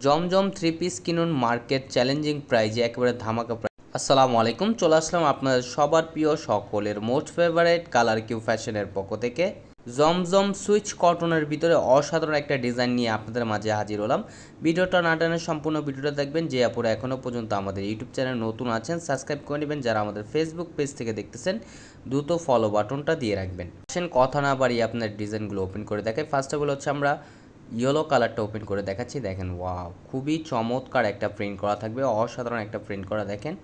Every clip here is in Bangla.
জমজম থ্রি পিস কিনুন মার্কেট চ্যালেঞ্জিং প্রাইজে একেবারে ধামাকা প্রাইস। আসসালামু আলাইকুম, চলে আসলাম আপনাদের সবার প্রিয় সকলের মোস্ট ফেভারিট কালার কিউ ফ্যাশনের পক্ষ থেকে জমজম সুইচ কটনের ভিতরে অসাধারণ একটা ডিজাইন নিয়ে আপনাদের মাঝে হাজির হলাম। ভিডিওটা না টানে সম্পূর্ণ ভিডিওটা দেখবেন। যে আপুরা এখনও পর্যন্ত আমাদের ইউটিউব চ্যানেল নতুন আছেন সাবস্ক্রাইব করে নেবেন, যারা আমাদের ফেসবুক পেজ থেকে দেখতেছেন দ্রুত ফলো বাটনটা দিয়ে রাখবেন। কথা না বাড়িয়ে আপনার ডিজাইনগুলো ওপেন করে দেখাই। ফার্স্ট অফ অল হচ্ছে আমরা ইয়েলো কালারটা ওপেন করে দেখাচ্ছি। দেখেন, ওয়াও, খুবই চমৎকার একটা প্রিন্ট করা থাকবে, অসাধারণ একটা প্রিন্ট করা। দেখেন,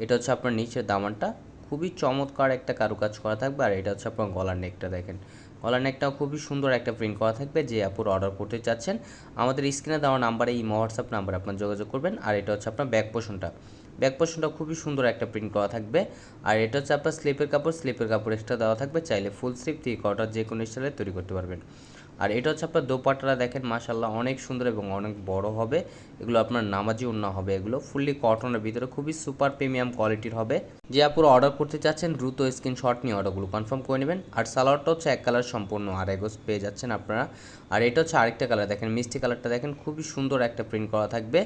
এটা হচ্ছে আপনার নিচের দামানটা, খুবই চমৎকার একটা কারুকাজ করা থাকবে। আর এটা হচ্ছে আপনার গলার নেকটা। দেখেন, গলার নেকটাও খুবই সুন্দর একটা প্রিন্ট করা থাকবে। যে আপুর অর্ডার করতে চাচ্ছেন আমাদের স্ক্রিনে দেওয়া নাম্বারে, এই হোয়াটসঅ্যাপ নাম্বারে আপনার যোগাযোগ করবেন। আর এটা হচ্ছে আপনার ব্যাক পোর্শনটা খুবই সুন্দর একটা প্রিন্ট করা থাকবে। আর এটা হচ্ছে আপনার স্লিপের কাপড় এক্সট্রা দেওয়া থাকবে, চাইলে ফুল স্লিপ 3/4 যে কোনো স্টাইলে তৈরি করতে পারবেন। আর এটা হচ্ছে আপনার দোপাট্টাটা। দেখেন, মাশাআল্লাহ, অনেক সুন্দর এবং অনেক বড় হবে। এগুলো আপনার নামাজি ওড়না হবে, এগুলো ফুললি কটনের ভিতরে খুবই সুপার প্রিমিয়াম কোয়ালিটির হবে। যে আপুরা অর্ডার করতে চাচ্ছেন দ্রুত স্ক্রিনশট নিয়ে অর্ডারগুলো কনফার্ম করে নেবেন। আর সালোয়ারটা হচ্ছে এক কালার সম্পূর্ণ আড়াই গজ পেয়ে যাচ্ছেন আপনারা। আর এটা হচ্ছে আরেকটা কালার, দেখেন মিষ্টি কালারটা। দেখেন, খুবই সুন্দর একটা প্রিন্ট করা থাকবে,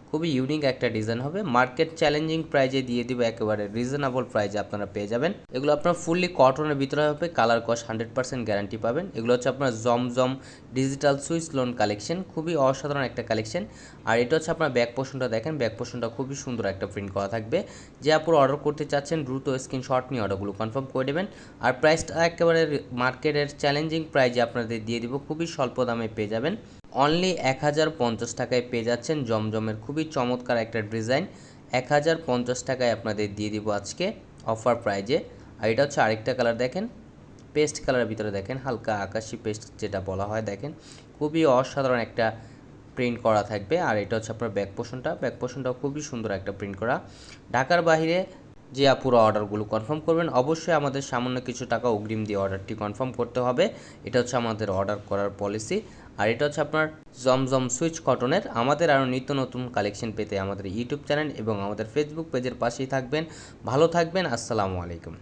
খুবই ইউনিক একটা ডিজাইন হবে। মার্কেট চ্যালেঞ্জিং প্রাইজে দিয়ে দিব, একেবারে রিজনেবল প্রাইজে আপনারা পেয়ে যাবেন। এগুলো আপনার ফুললি কটনের ভিতরে হবে, কালার কস 100% গ্যারান্টি পাবেন। এগুলো হচ্ছে আপনার জমজম ডিজিটাল সুইচ লোন কালেকশন, খুবই অসাধারণ একটা কালেকশন। আর এটা হচ্ছে আপনার ব্যাক পোর্শনটা। দেখেন, ব্যাক পোর্শনটা খুবই সুন্দর একটা প্রিন্ট করা থাকবে। যে আপুরা অর্ডার করতে চাচ্ছেন দ্রুত স্ক্রিনশট নিয়ে অর্ডারগুলো কনফার্ম করে দেবেন। আর প্রাইসটা একেবারে মার্কেটের চ্যালেঞ্জিং প্রাইজে আপনাদের দিয়ে দিব, খুবই স্বল্প দামে পেয়ে যাবেন। অনলি 1050 টাকায় পেয়ে যাচ্ছেন জমজমের খুবই চমৎকার একটা ডিজাইন। 1050 টাকায় আপনাদের দিয়ে দিব আজকে অফার প্রাইজে। আর এটা হচ্ছে আরেকটা কালার, দেখেন পেস্ট কালারের ভিতরে। দেখেন, হালকা আকাশি পেস্ট যেটা বলা হয়। দেখেন, খুবই অসাধারণ একটা প্রিন্ট করা থাকবে। আর এটা হচ্ছে আপনার ব্যাক পোর্শনটাও খুবই সুন্দর একটা প্রিন্ট করা। ঢাকার বাইরে যে আপুরা অর্ডারগুলো কনফার্ম করবেন অবশ্যই আমাদের সামান্য কিছু টাকা অগ্রিম দিয়ে অর্ডারটি কনফার্ম করতে হবে। এটা হচ্ছে আমাদের অর্ডার করার পলিসি। আর এটা হচ্ছে আপনার জমজম সুইচ কটনের। আমাদের আরও নিত্য নতুন কালেকশন পেতে আমাদের ইউটিউব চ্যানেল এবং আমাদের ফেসবুক পেজের পাশেই থাকবেন। ভালো থাকবেন, আসসালামু আলাইকুম।